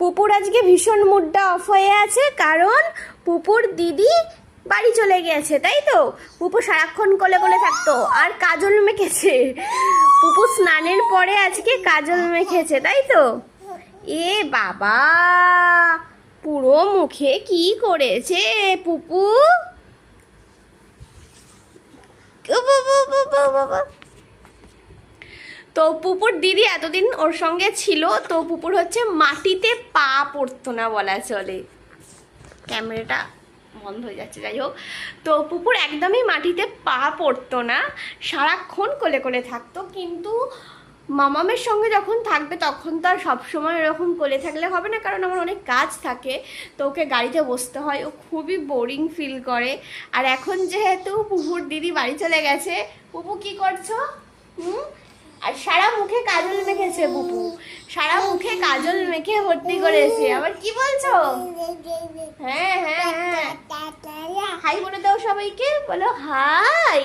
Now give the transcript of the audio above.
পুপুর আজকে ভীষণ মুডটা অফ হয়ে আছে, কারণ পুপুর দিদি বাড়ি চলে গেছে, তাই তো? পুপু সারাক্ষণ কোলে কোলে থাকতো আর কাজল মেখেছে। পুপু স্নানের পরে আজকে কাজল মেখেছে, তাই তো? এ বাবা, পুরো মুখে কি করেছে পুপু! তো পুপুর দিদি এতদিন ওর সঙ্গে ছিল, তো পুপুর হচ্ছে মাটিতে পা পড়তো না বলা চলে। ক্যামেরাটা বন্ধ হয়ে যাচ্ছে, যাই হোক। তো পুপুর একদমই মাটিতে পা পড়তো না, সারাক্ষণ কোলে কোলে থাকতো। কিন্তু মামামের সঙ্গে যখন থাকবে তখন তো আর সবসময় এরকম কোলে থাকলে হবে না, কারণ আমার অনেক কাজ থাকে, তো ওকে গাড়িতে বসতে হয়, ও খুবই বোরিং ফিল করে। আর এখন যেহেতু পুপুর দিদি বাড়ি চলে গেছে, পুপু কি করছো? আর সারা মুখে কাজল মেখেছে পুপু, সারা মুখে কাজল মেখে ভর্তি করেছে। আবার কি বলছো? হ্যাঁ হ্যাঁ হ্যাঁ, হাই বলে দাও সবাইকে, বলো হাই।